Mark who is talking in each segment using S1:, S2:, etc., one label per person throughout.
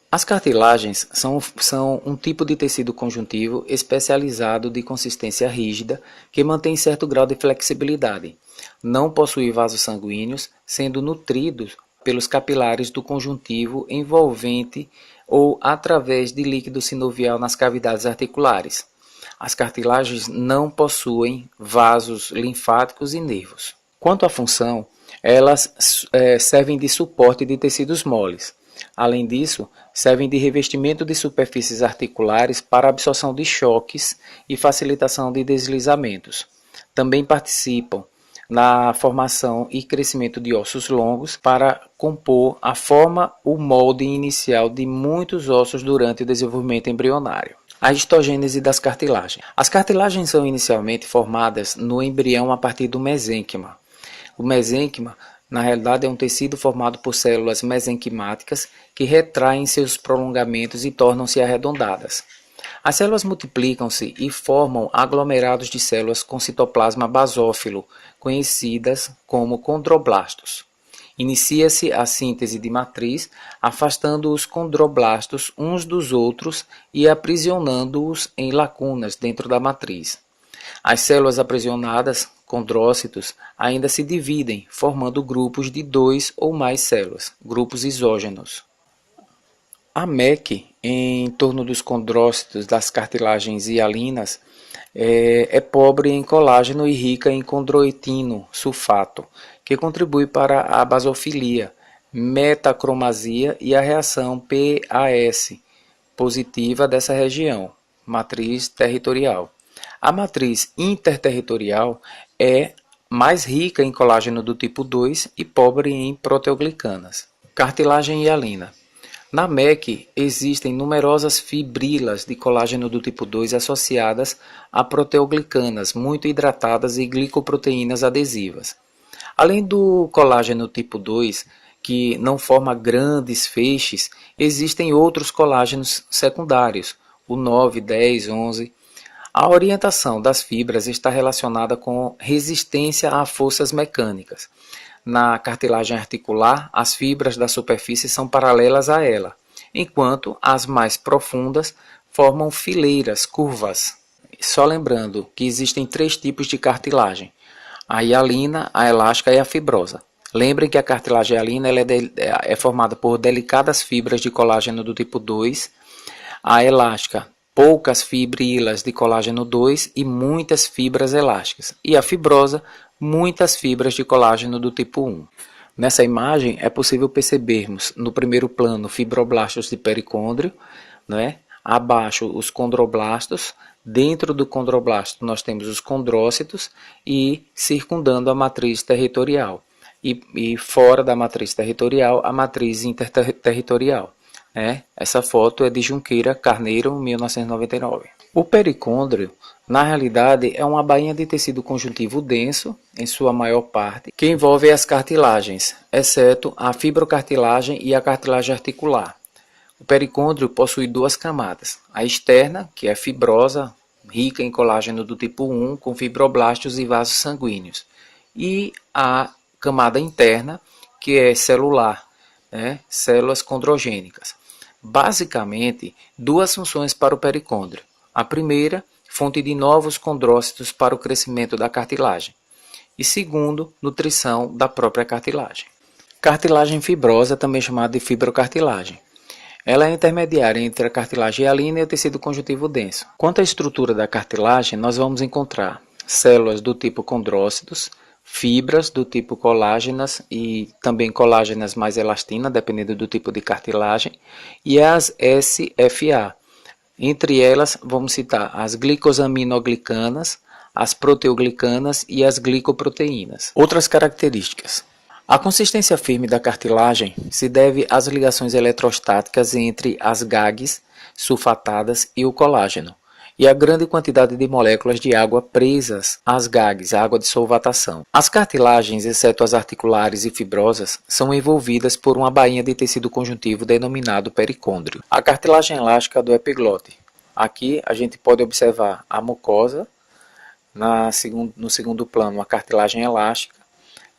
S1: As cartilagens são um tipo de tecido conjuntivo especializado de consistência rígida que mantém certo grau de flexibilidade. Não possui vasos sanguíneos, sendo nutridos pelos capilares do conjuntivo envolvente ou através de líquido sinovial nas cavidades articulares. As cartilagens não possuem vasos linfáticos e nervos. Quanto à função, elas servem de suporte de tecidos moles. Além disso, servem de revestimento de superfícies articulares para absorção de choques e facilitação de deslizamentos. Também participam na formação e crescimento de ossos longos para compor a forma ou molde inicial de muitos ossos durante o desenvolvimento embrionário. A histogênese das cartilagens. As cartilagens são inicialmente formadas no embrião a partir do mesênquima. O mesênquima, na realidade, é um tecido formado por células mesenquimáticas que retraem seus prolongamentos e tornam-se arredondadas. As células multiplicam-se e formam aglomerados de células com citoplasma basófilo, conhecidas como condroblastos. Inicia-se a síntese de matriz, afastando os condroblastos uns dos outros e aprisionando-os em lacunas dentro da matriz. As células aprisionadas, condrócitos, ainda se dividem, formando grupos de 2 ou mais células, grupos isógenos. A MEC, em torno dos condrócitos das cartilagens hialinas, é pobre em colágeno e rica em condroitino sulfato, que contribui para a basofilia, metacromasia e a reação PAS positiva dessa região, matriz territorial. A matriz interterritorial é mais rica em colágeno do tipo 2 e pobre em proteoglicanas. Cartilagem hialina. Na MEC existem numerosas fibrilas de colágeno do tipo 2 associadas a proteoglicanas muito hidratadas e glicoproteínas adesivas. Além do colágeno tipo 2, que não forma grandes feixes, existem outros colágenos secundários, o 9, 10, 11. A orientação das fibras está relacionada com resistência a forças mecânicas. Na cartilagem articular, as fibras da superfície são paralelas a ela, enquanto as mais profundas formam fileiras curvas. Só lembrando que existem 3 tipos de cartilagem: a hialina, a elástica e a fibrosa. Lembrem que a cartilagem hialina é formada por delicadas fibras de colágeno do tipo 2, a elástica, poucas fibrilas de colágeno 2 e muitas fibras elásticas, e a fibrosa, muitas fibras de colágeno do tipo 1. Nessa imagem é possível percebermos no primeiro plano fibroblastos de pericôndrio, abaixo os condroblastos, dentro do condroblasto nós temos os condrócitos e circundando a matriz territorial, e fora da matriz territorial a matriz interterritorial. Essa foto é de Junqueira Carneiro, 1999. O pericôndrio, na realidade, é uma bainha de tecido conjuntivo denso, em sua maior parte, que envolve as cartilagens, exceto a fibrocartilagem e a cartilagem articular. O pericôndrio possui 2 camadas, a externa, que é fibrosa, rica em colágeno do tipo 1, com fibroblastos e vasos sanguíneos, e a camada interna, que é celular, células condrogênicas. Basicamente, 2 funções para o pericôndrio. A primeira, fonte de novos condrócitos para o crescimento da cartilagem. E segundo, nutrição da própria cartilagem. Cartilagem fibrosa, também chamada de fibrocartilagem. Ela é intermediária entre a cartilagem hialina e o tecido conjuntivo denso. Quanto à estrutura da cartilagem, nós vamos encontrar células do tipo condrócitos, fibras do tipo colágenas e também colágenas mais elastina, dependendo do tipo de cartilagem, e as SFA. Entre elas, vamos citar as glicosaminoglicanas, as proteoglicanas e as glicoproteínas. Outras características. A consistência firme da cartilagem se deve às ligações eletrostáticas entre as GAGs sulfatadas e o colágeno, e a grande quantidade de moléculas de água presas às GAGs, água de solvatação. As cartilagens, exceto as articulares e fibrosas, são envolvidas por uma bainha de tecido conjuntivo denominado pericôndrio. A cartilagem elástica do epiglote. Aqui a gente pode observar a mucosa, no segundo plano a cartilagem elástica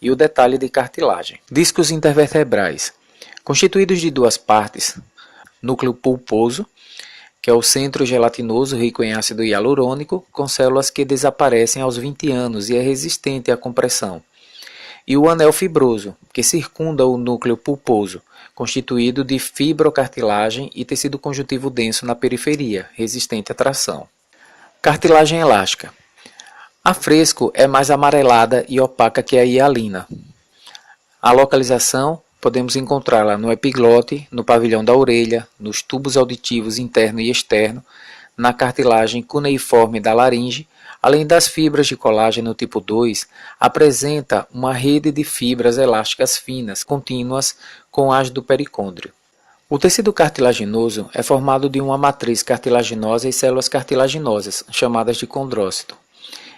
S1: e o detalhe de cartilagem. Discos intervertebrais. Constituídos de 2 partes, núcleo pulposo, que é o centro gelatinoso rico em ácido hialurônico, com células que desaparecem aos 20 anos e é resistente à compressão. E o anel fibroso, que circunda o núcleo pulposo, constituído de fibrocartilagem e tecido conjuntivo denso na periferia, resistente à tração. Cartilagem elástica. A fresco é mais amarelada e opaca que a hialina. A localização podemos encontrá-la no epiglote, no pavilhão da orelha, nos tubos auditivos interno e externo, na cartilagem cuneiforme da laringe, além das fibras de colágeno tipo 2, apresenta uma rede de fibras elásticas finas, contínuas, com as do pericôndrio. O tecido cartilaginoso é formado de uma matriz cartilaginosa e células cartilaginosas, chamadas de condrócito.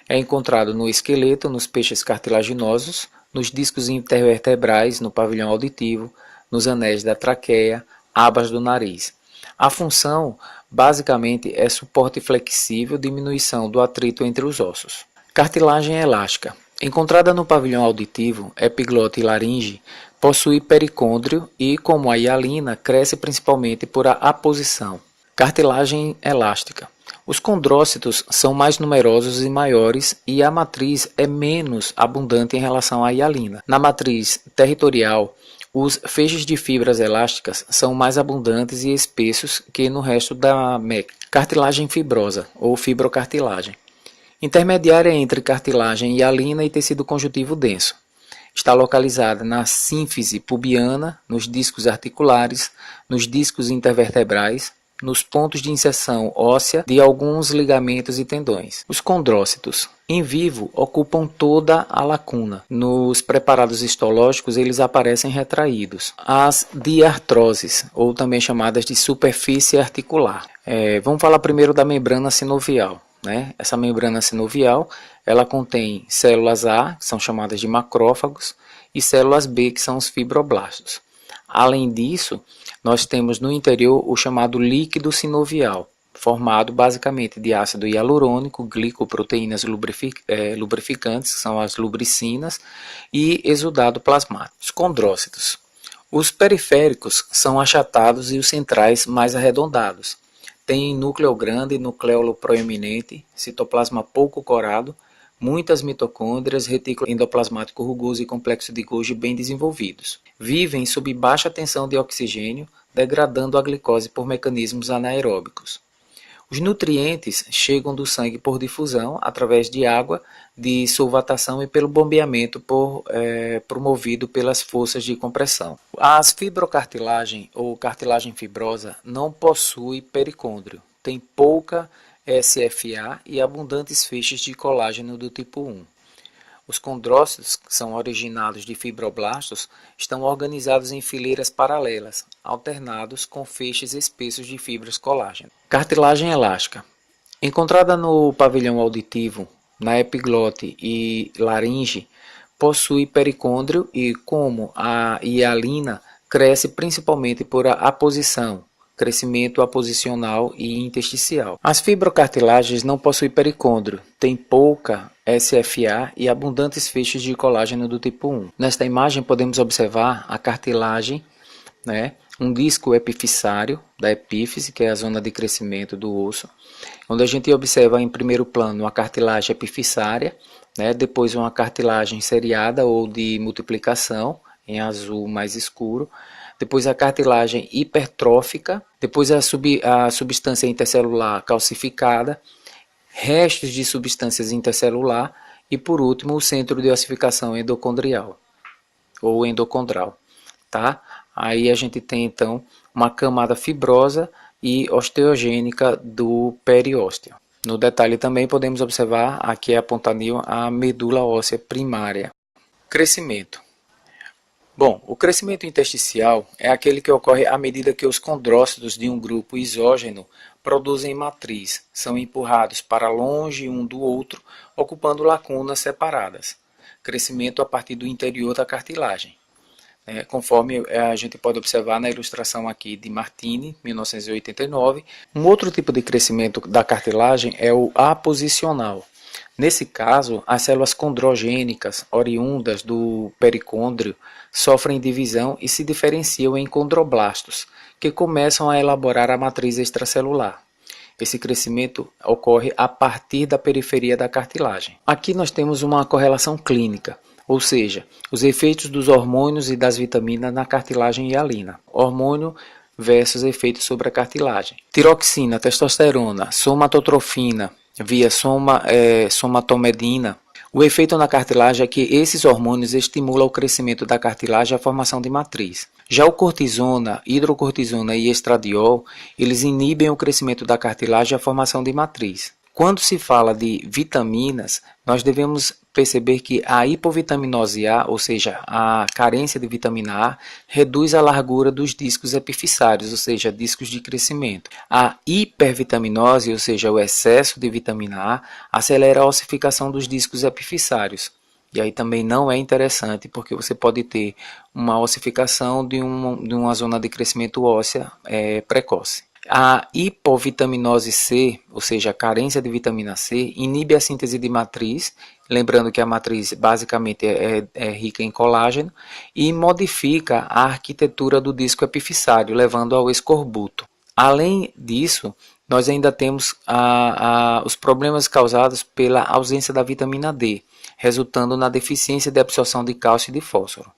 S1: É encontrado no esqueleto, nos peixes cartilaginosos, nos discos intervertebrais, no pavilhão auditivo, nos anéis da traqueia, abas do nariz. A função, basicamente, é suporte flexível, diminuição do atrito entre os ossos. Cartilagem elástica. Encontrada no pavilhão auditivo, epiglote e laringe, possui pericôndrio e, como a hialina, cresce principalmente por aposição. Cartilagem elástica. Os condrócitos são mais numerosos e maiores e a matriz é menos abundante em relação à hialina. Na matriz territorial, os feixes de fibras elásticas são mais abundantes e espessos que no resto da MEC. Cartilagem fibrosa ou fibrocartilagem. Intermediária entre cartilagem hialina e tecido conjuntivo denso. Está localizada na sínfise pubiana, nos discos articulares, nos discos intervertebrais, nos pontos de inserção óssea de alguns ligamentos e tendões. Os condrócitos, em vivo, ocupam toda a lacuna. Nos preparados histológicos, eles aparecem retraídos. As diartroses, ou também chamadas de superfície articular. Vamos falar primeiro da membrana sinovial. Essa membrana sinovial, ela contém células A, que são chamadas de macrófagos, e células B, que são os fibroblastos. Além disso, nós temos no interior o chamado líquido sinovial, formado basicamente de ácido hialurônico, glicoproteínas lubrificantes, que são as lubricinas, e exudado plasmático. Os condrócitos. Os periféricos são achatados e os centrais mais arredondados. Tem núcleo grande, nucleolo proeminente, citoplasma pouco corado, muitas mitocôndrias, retículo endoplasmático rugoso e complexo de Golgi bem desenvolvidos. Vivem sob baixa tensão de oxigênio, degradando a glicose por mecanismos anaeróbicos. Os nutrientes chegam do sangue por difusão, através de água, de solvatação e pelo bombeamento promovido pelas forças de compressão. As fibrocartilagem ou cartilagem fibrosa não possui pericôndrio, tem pouca SFA e abundantes feixes de colágeno do tipo 1. Os condrócitos, que são originados de fibroblastos, estão organizados em fileiras paralelas, alternados com feixes espessos de fibras colágeno. Cartilagem elástica. Encontrada no pavilhão auditivo, na epiglote e laringe, possui pericôndrio e, como a hialina, cresce principalmente por aposição, crescimento aposicional e intersticial. As fibrocartilagens não possuem pericôndrio, têm pouca SFA e abundantes feixes de colágeno do tipo 1. Nesta imagem podemos observar a cartilagem, um disco epifissário da epífise, que é a zona de crescimento do osso, onde a gente observa em primeiro plano a cartilagem epifissária, depois uma cartilagem seriada ou de multiplicação, em azul mais escuro, depois a cartilagem hipertrófica, depois a substância intercelular calcificada, restos de substâncias intercelular e, por último, o centro de ossificação endocondrial ou endocondral. Aí a gente tem, então, uma camada fibrosa e osteogênica do periósteo. No detalhe também podemos observar, aqui apontadinho, a medula óssea primária. Crescimento. Bom, o crescimento intersticial é aquele que ocorre à medida que os condrócitos de um grupo isógeno produzem matriz, são empurrados para longe um do outro, ocupando lacunas separadas. Crescimento a partir do interior da cartilagem. Conforme a gente pode observar na ilustração aqui de Martini, 1989. Um outro tipo de crescimento da cartilagem é o aposicional. Nesse caso, as células condrogênicas, oriundas do pericôndrio, sofrem divisão e se diferenciam em condroblastos, que começam a elaborar a matriz extracelular. Esse crescimento ocorre a partir da periferia da cartilagem. Aqui nós temos uma correlação clínica, ou seja, os efeitos dos hormônios e das vitaminas na cartilagem hialina. Hormônio versus efeitos sobre a cartilagem. Tiroxina, testosterona, somatotrofina, via somatomedina. O efeito na cartilagem é que esses hormônios estimulam o crescimento da cartilagem e a formação de matriz. Já o cortisona, hidrocortisona e estradiol, eles inibem o crescimento da cartilagem e a formação de matriz. Quando se fala de vitaminas, nós devemos perceber que a hipovitaminose A, ou seja, a carência de vitamina A, reduz a largura dos discos epifissários, ou seja, discos de crescimento. A hipervitaminose, ou seja, o excesso de vitamina A, acelera a ossificação dos discos epifissários. E aí também não é interessante, porque você pode ter uma ossificação de uma zona de crescimento óssea precoce. A hipovitaminose C, ou seja, a carência de vitamina C, inibe a síntese de matriz, lembrando que a matriz basicamente é rica em colágeno, e modifica a arquitetura do disco epifissário, levando ao escorbuto. Além disso, nós ainda temos os problemas causados pela ausência da vitamina D, resultando na deficiência de absorção de cálcio e de fósforo.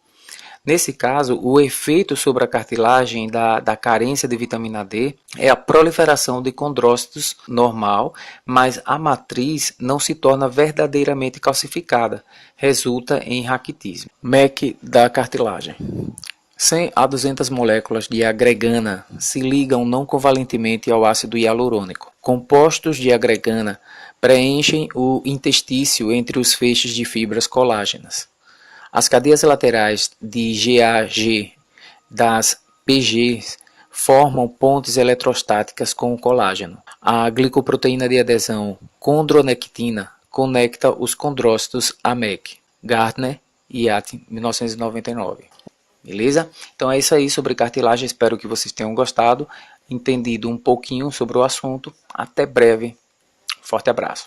S1: Nesse caso, o efeito sobre a cartilagem da carência de vitamina D é a proliferação de condrócitos normal, mas a matriz não se torna verdadeiramente calcificada, resulta em raquitismo. MEC da cartilagem. 100 a 200 moléculas de agregana se ligam não covalentemente ao ácido hialurônico. Compostos de agregana preenchem o interstício entre os feixes de fibras colágenas. As cadeias laterais de GAG das PGs formam pontes eletrostáticas com o colágeno. A glicoproteína de adesão condronectina conecta os condrócitos a MEC. Gardner e Yates, 1999. Beleza? Então é isso aí sobre cartilagem. Espero que vocês tenham gostado, entendido um pouquinho sobre o assunto. Até breve. Forte abraço.